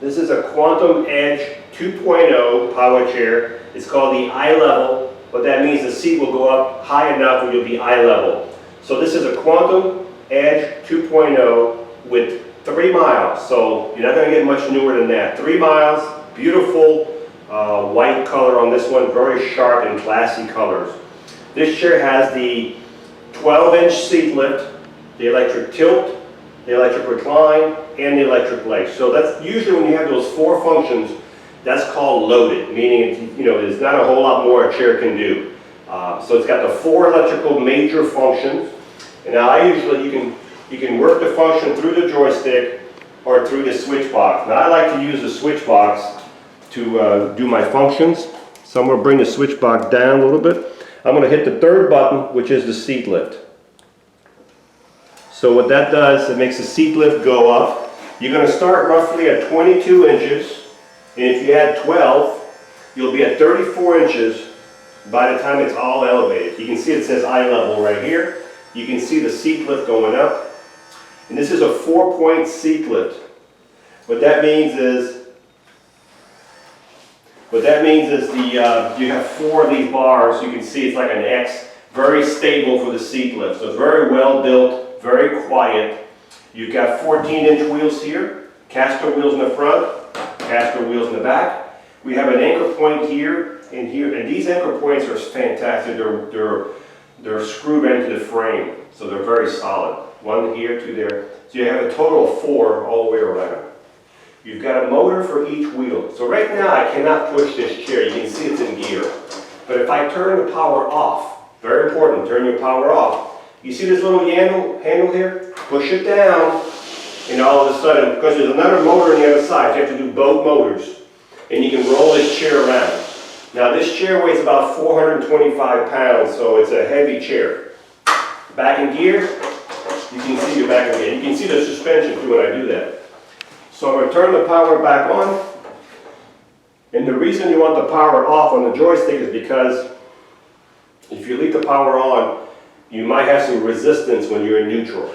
This is a Quantum Edge 2.0 power chair. It's called the eye level. What that means, the seat will go up high enough where you'll be eye level. So this is a Quantum Edge 2.0 with 3 miles. So you're not going to get much newer than that. 3 miles, beautiful white color on this one, very sharp and classy colors. This chair has the 12-inch seat lift, the electric tilt, the electric recline, and the electric leg. So that's usually when you have those 4 functions, that's called loaded, meaning there's not a whole lot more a chair can do. So it's got the 4 electrical major functions. And now you can work the function through the joystick or through the switch box. Now I like to use the switch box to do my functions. So I'm going to bring the switch box down a little bit. I'm going to hit the 3rd button, which is the seat lift. So what that does, it makes the seat lift go up. You're going to start roughly at 22 inches. And if you add 12, you'll be at 34 inches by the time it's all elevated. You can see it says eye level right here. You can see the seat lift going up. And this is a 4-point seat lift. What that means is you have 4 of these bars. You can see it's like an X, very stable for the seat lift. So it's very well built, very quiet. You've got 14-inch wheels here, caster wheels in the front, caster wheels in the back. We have an anchor point here and here, and these anchor points are fantastic. They're screwed into the frame, so they're very solid. 1 here, 2 there. So you have a total of 4 all the way around. You've got a motor for each wheel. So right now I cannot push this chair. You can see it's in gear. But if I turn the power off, very important, turn your power off. You see this little handle here? Push it down, and all of a sudden, because there's another motor on the other side, you have to do both motors, and you can roll this chair around. Now this chair weighs about 425 pounds, so it's a heavy chair. Back in gear, you can see your back in gear. You can see the suspension too when I do that. So I'm going to turn the power back on, and the reason you want the power off on the joystick is because if you leave the power on, you might have some resistance when you're in neutral.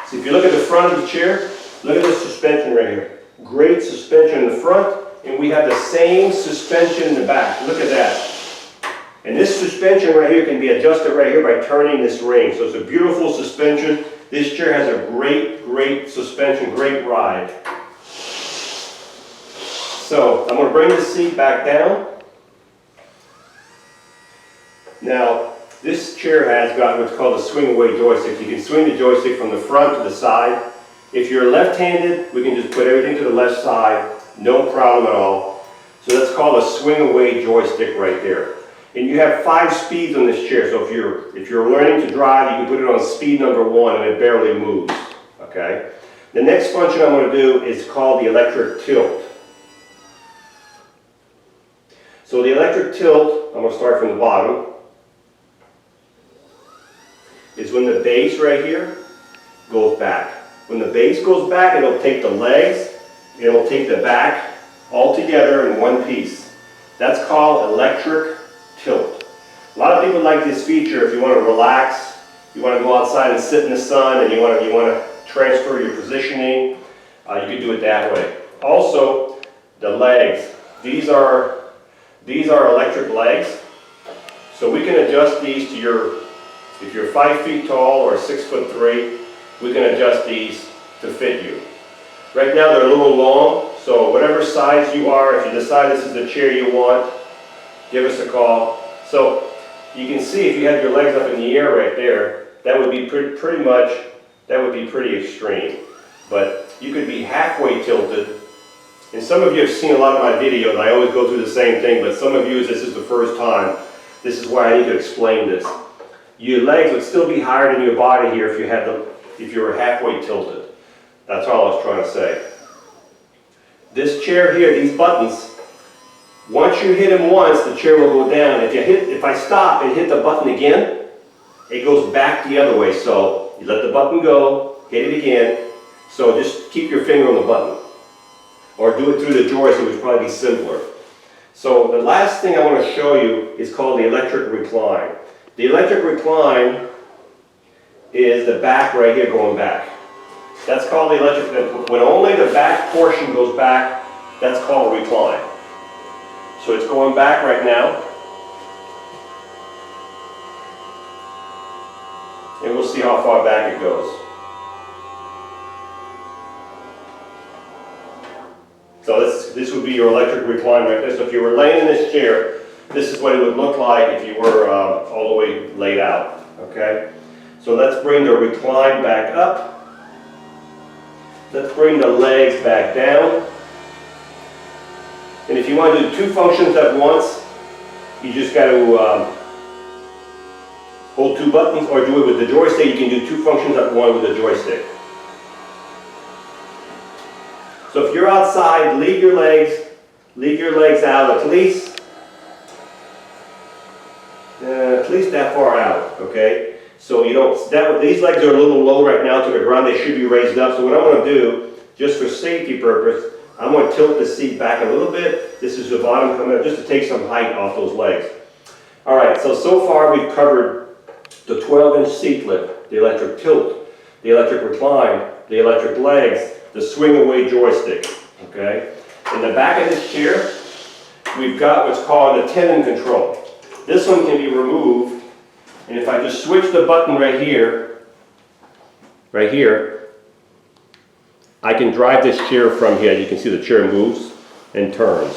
So if you look at the front of the chair, look at the suspension right here. Great suspension in the front, and we have the same suspension in the back. Look at that. And this suspension right here can be adjusted right here by turning this ring. So it's a beautiful suspension. This chair has a great suspension, great ride. So I'm going to bring the seat back down. Now, this chair has got what's called a swing-away joystick. You can swing the joystick from the front to the side. If you're left-handed, we can just put everything to the left side, no problem at all. So that's called a swing-away joystick right there. And you have 5 speeds on this chair. So if you're learning to drive, you can put it on speed number 1 and it barely moves. Okay. The next function I'm going to do is called the electric tilt. So the electric tilt, I'm going to start from the bottom, is when the base right here goes back. When the base goes back, it'll take the legs, it'll take the back all together in one piece. That's called electric tilt. A lot of people like this feature if you want to relax, you want to go outside and sit in the sun, and you want to transfer your positioning. You can do it that way. Also, the legs. These are electric legs, so we can adjust these to your. If you're 5 feet tall or 6'3", we can adjust these to fit you. Right now they're a little long, so whatever size you are, if you decide this is the chair you want, give us a call. So you can see if you have your legs up in the air right there, that would be pretty extreme. But you could be halfway tilted. And some of you have seen a lot of my videos. I always go through the same thing, but some of you, this is the first time. This is why I need to explain this. Your legs would still be higher than your body here if you were halfway tilted. That's all I was trying to say. This chair here, these buttons, once you hit them once, the chair will go down. If I stop and hit the button again, it goes back the other way. So you let the button go, hit it again. So just keep your finger on the button. Or do it through the joystick, which would probably be simpler. So the last thing I want to show you is called the electric recline. The electric recline is the back right here going back. That's called the electric, when only the back portion goes back, that's called recline. So it's going back right now. And we'll see how far back it goes. So this would be your electric recline right there. So if you were laying in this chair, this is what it would look like if you were all the way laid out, okay? So let's bring the recline back up. Let's bring the legs back down. And if you want to do two functions at once, you just got to hold two buttons, or do it with the joystick. You can do two functions at once with the joystick. So if you're outside, leave your legs out at least that far out, okay? So you don't, these legs are a little low right now to the ground. They should be raised up. So what I'm going to do, just for safety purpose, I'm going to tilt the seat back a little bit. This is the bottom coming up, just to take some height off those legs. All right, so far we've covered the 12-inch seat lift, the electric tilt, the electric recline, the electric legs, the swing away joystick, okay? In the back of this chair, we've got what's called a tenon control. This one can be removed, and if I just switch the button right here, I can drive this chair from here. You can see the chair moves and turns.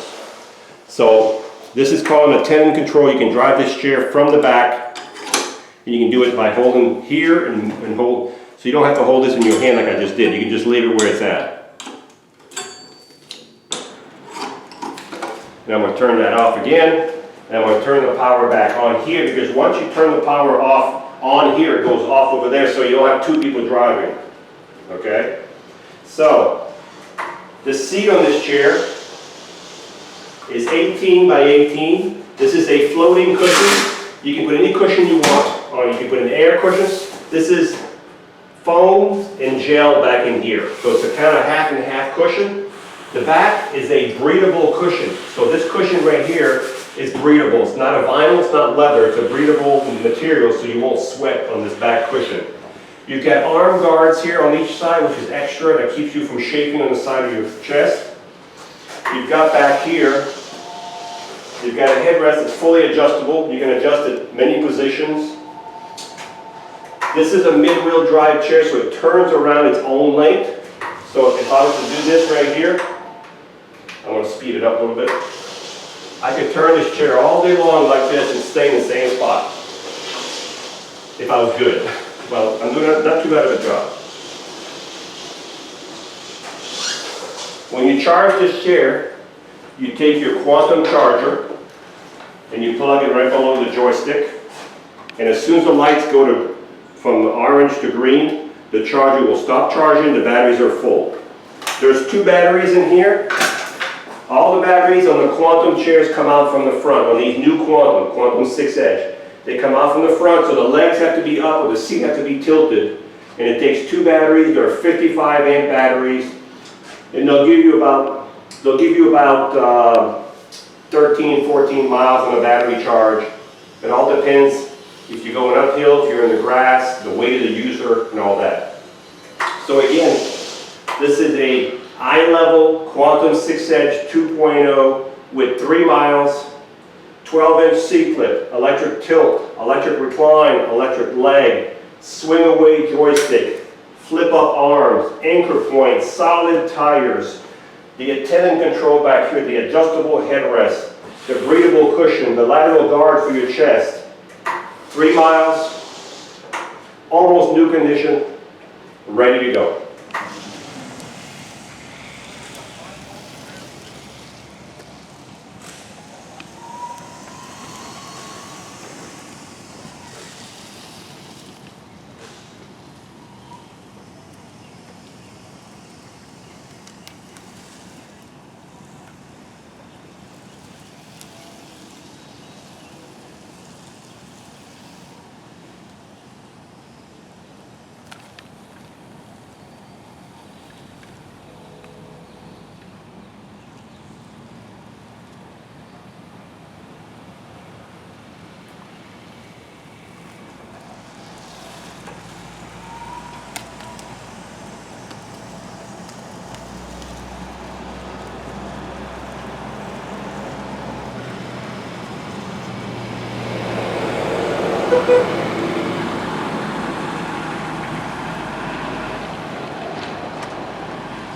So this is called a tenon control. You can drive this chair from the back, and you can do it by holding here and hold. So you don't have to hold this in your hand like I just did. You can just leave it where it's at. Now I'm going to turn that off again. And I'm going to turn the power back on here, because once you turn the power off on here, it goes off over there, so you don't have two people driving. Okay? So, the seat on this chair is 18 by 18. This is a floating cushion. You can put any cushion you want on. You can put an air cushion. This is foam and gel back in here. So it's a kind of half and half cushion. The back is a breathable cushion. So this cushion right here is breathable. It's not a vinyl, it's not leather, it's a breathable material, so you won't sweat on this back cushion. You've got arm guards here on each side, which is extra, that keeps you from shaking on the side of your chest. You've got back here, you've got a headrest that's fully adjustable. You can adjust it many positions. This is a mid-wheel drive chair, so it turns around its own length. So if I was to do this right here, I'm going to speed it up a little bit. I could turn this chair all day long like this and stay in the same spot if I was good. Well, I'm doing not too bad of a job. When you charge this chair, you take your quantum charger and you plug it right below the joystick. And as soon as the lights go from the orange to green, the charger will stop charging. The batteries are full. There's two batteries in here. All the batteries on the quantum chairs come out from the front, on these new quantum 6-edge. They come out from the front, so the legs have to be up or the seat has to be tilted. And it takes two batteries. They're 55 amp batteries. And they'll give you about 13, 14 miles on a battery charge. It all depends if you're going uphill, if you're in the grass, the weight of the user, and all that. So again, this is a eye-level quantum 6-edge 2.0 with 3 miles, 12-inch seat clip, electric tilt, electric recline, electric leg, swing away joystick, flip up arms, anchor points, solid tires, the tenon control back here, the adjustable headrest, the breathable cushion, the lateral guard for your chest. 3 miles, almost new condition, ready to go.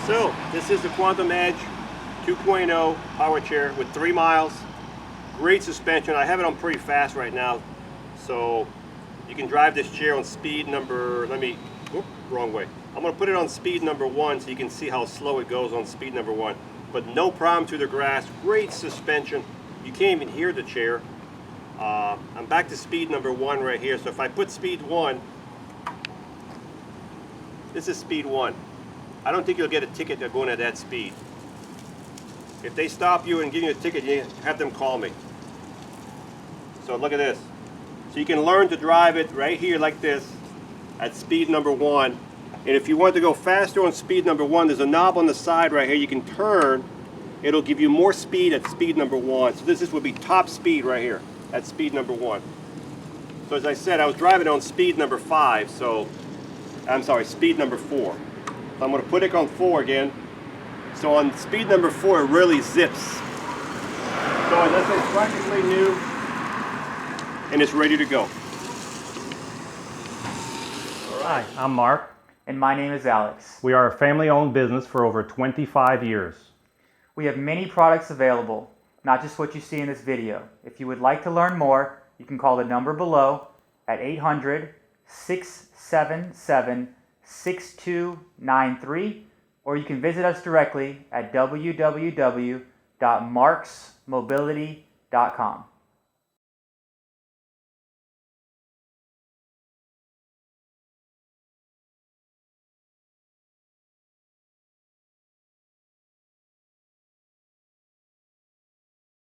So, this is the Quantum Edge 2.0 power chair with 3 miles. Great suspension. I have it on pretty fast right now. So, you can drive this chair on speed number, wrong way. I'm going to put it on speed number 1 so you can see how slow it goes on speed number 1. But no problem through the grass. Great suspension. You can't even hear the chair. I'm back to speed number 1 right here. So if I put speed 1, this is speed 1. I don't think you'll get a ticket going at that speed. If they stop you and give you a ticket, you have them call me. So look at this. So you can learn to drive it right here like this at speed number 1. And if you want to go faster on speed number 1, there's a knob on the side right here. You can turn. It'll give you more speed at speed number 1. So this would be top speed right here at speed number 1. So as I said, I was driving on speed number 5. So I'm sorry, speed number 4. So I'm going to put it on 4 again. So on speed number 4, it really zips. So this is practically new, and it's ready to go. Hi, I'm Mark. And my name is Alex. We are a family-owned business for over 25 years. We have many products available, not just what you see in this video. If you would like to learn more, you can call the number below at 800-677-6293, or you can visit us directly at www.marksmobility.com.